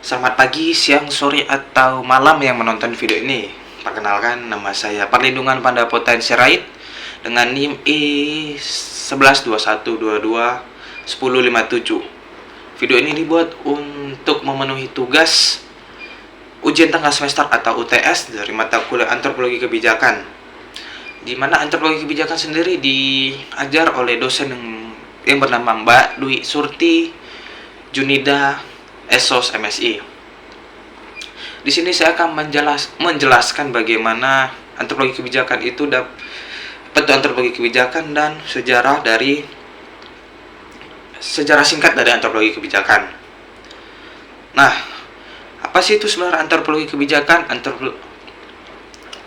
Selamat pagi, siang, sore, atau malam yang menonton video ini. Perkenalkan, nama saya Perlindungan Panda Potensi Raid dengan NIM E1121221057. Video ini dibuat untuk memenuhi tugas ujian tengah semester atau UTS dari mata kuliah Antropologi Kebijakan, di mana antropologi kebijakan sendiri diajar oleh dosen yang bernama Mbak Dwi Surti Junida Esos MSI. Di sini saya akan menjelaskan bagaimana antropologi kebijakan itu antropologi kebijakan dan sejarah singkat dari antropologi kebijakan. Nah, apa sih itu sebenarnya antropologi kebijakan?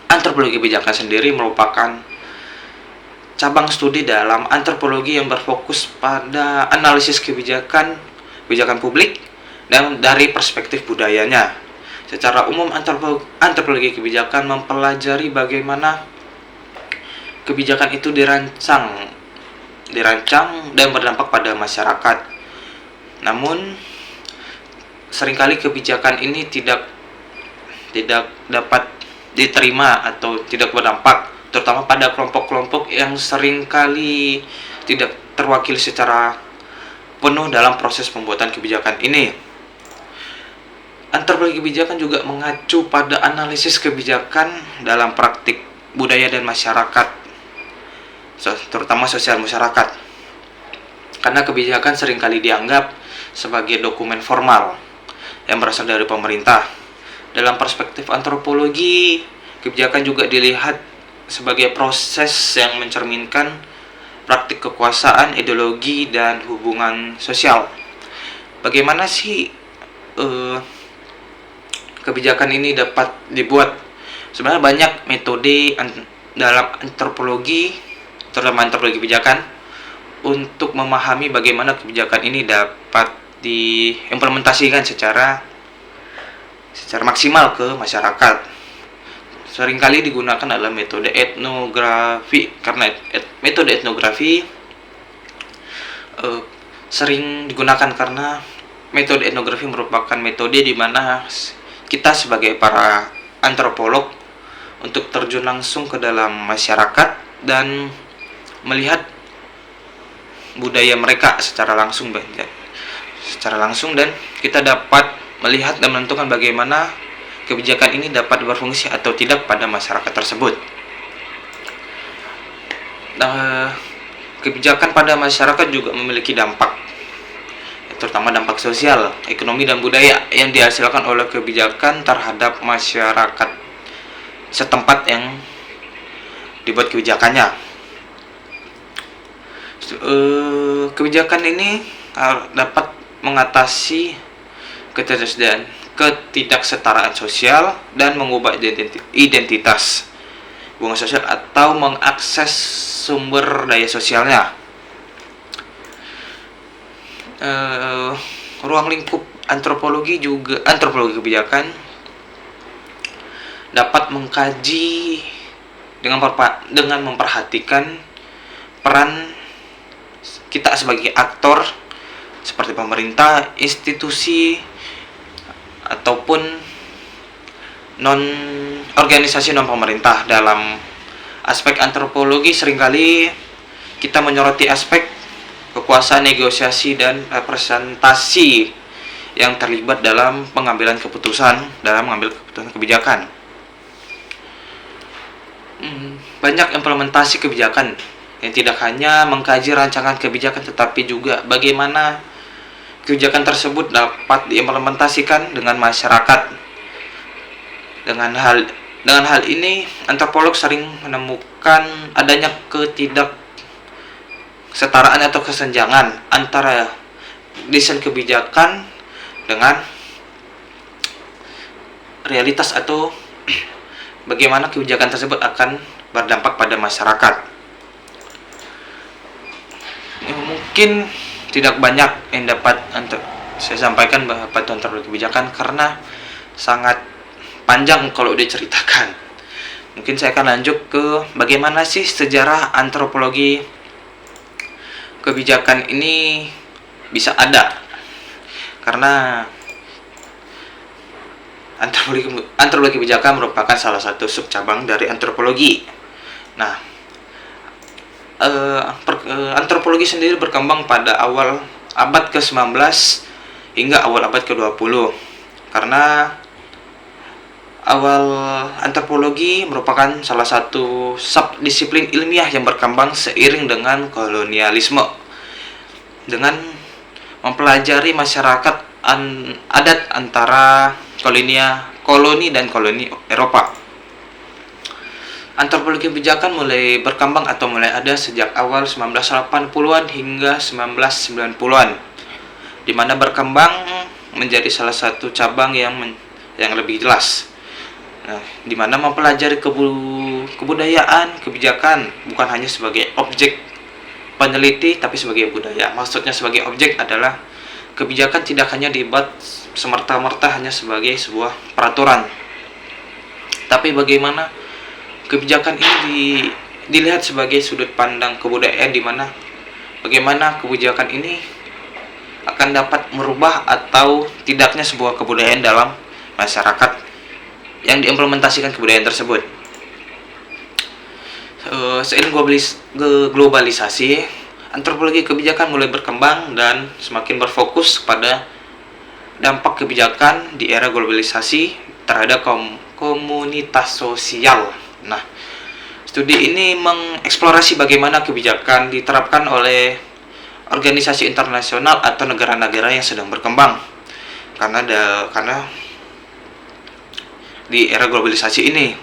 Antropologi kebijakan sendiri merupakan cabang studi dalam antropologi yang berfokus pada analisis kebijakan publik dan dari perspektif budayanya. Secara umum, antropologi kebijakan mempelajari bagaimana kebijakan itu dirancang dan berdampak pada masyarakat. Namun, seringkali kebijakan ini tidak dapat diterima atau tidak berdampak, terutama pada kelompok-kelompok yang seringkali tidak terwakili secara penuh dalam proses pembuatan kebijakan ini. Antropologi kebijakan juga mengacu pada analisis kebijakan dalam praktik budaya dan masyarakat, terutama sosial masyarakat. Karena kebijakan seringkali dianggap sebagai dokumen formal yang berasal dari pemerintah. Dalam perspektif antropologi, kebijakan juga dilihat sebagai proses yang mencerminkan praktik kekuasaan, ideologi, dan hubungan sosial. Bagaimana sih kebijakan ini dapat dibuat? Sebenarnya banyak metode dalam antropologi, terutama antropologi kebijakan, untuk memahami bagaimana kebijakan ini dapat diimplementasikan secara maksimal ke masyarakat. Seringkali digunakan adalah metode etnografi, karena metode etnografi sering digunakan karena metode etnografi merupakan metode di mana kita sebagai para antropolog untuk terjun langsung ke dalam masyarakat dan melihat budaya mereka secara langsung dan kita dapat melihat dan menentukan bagaimana kebijakan ini dapat berfungsi atau tidak pada masyarakat tersebut. Kebijakan pada masyarakat juga memiliki dampak, terutama dampak sosial, ekonomi, dan budaya yang dihasilkan oleh kebijakan terhadap masyarakat setempat yang dibuat kebijakannya. Kebijakan ini dapat mengatasi ketidaksetaraan sosial dan mengubah identitas hubungan sosial atau mengakses sumber daya sosialnya. Ruang lingkup antropologi kebijakan dapat mengkaji dengan memperhatikan peran kita sebagai aktor seperti pemerintah, institusi, ataupun organisasi non pemerintah. Dalam aspek antropologi seringkali kita menyoroti aspek kekuasaan, negosiasi, dan representasi yang terlibat dalam mengambil keputusan kebijakan. Banyak implementasi kebijakan yang tidak hanya mengkaji rancangan kebijakan, tetapi juga bagaimana kebijakan tersebut dapat diimplementasikan dengan masyarakat. Dengan hal ini, antropolog sering menemukan adanya ketidaksetaraan atau kesenjangan antara desain kebijakan dengan realitas atau bagaimana kebijakan tersebut akan berdampak pada masyarakat. Mungkin tidak banyak yang dapat saya sampaikan pada antropologi kebijakan karena sangat panjang kalau diceritakan. Mungkin saya akan lanjut ke bagaimana sih sejarah antropologi kebijakan ini bisa ada. Karena Antropologi kebijakan merupakan salah satu subcabang dari antropologi. Nah, antropologi sendiri berkembang pada awal abad ke-19 hingga awal abad ke-20. Karena awal antropologi merupakan salah satu subdisiplin ilmiah yang berkembang seiring dengan kolonialisme. Dengan mempelajari masyarakat adat antara koloni dan koloni Eropa. Antropologi kebijakan mulai berkembang atau mulai ada sejak awal 1980-an hingga 1990-an, di mana berkembang menjadi salah satu cabang yang lebih jelas. Nah, di mana mempelajari kebudayaan kebijakan bukan hanya sebagai objek peneliti tapi sebagai budaya. Maksudnya sebagai objek adalah kebijakan tidak hanya dibuat semerta-merta hanya sebagai sebuah peraturan, tapi bagaimana kebijakan ini dilihat sebagai sudut pandang kebudayaan, di mana bagaimana kebijakan ini akan dapat merubah atau tidaknya sebuah kebudayaan dalam masyarakat yang diimplementasikan kebudayaan tersebut. Seiring globalisasi, antropologi kebijakan mulai berkembang dan semakin berfokus pada dampak kebijakan di era globalisasi terhadap komunitas sosial. Nah, studi ini mengeksplorasi bagaimana kebijakan diterapkan oleh organisasi internasional atau negara-negara yang sedang berkembang. Karena di era globalisasi ini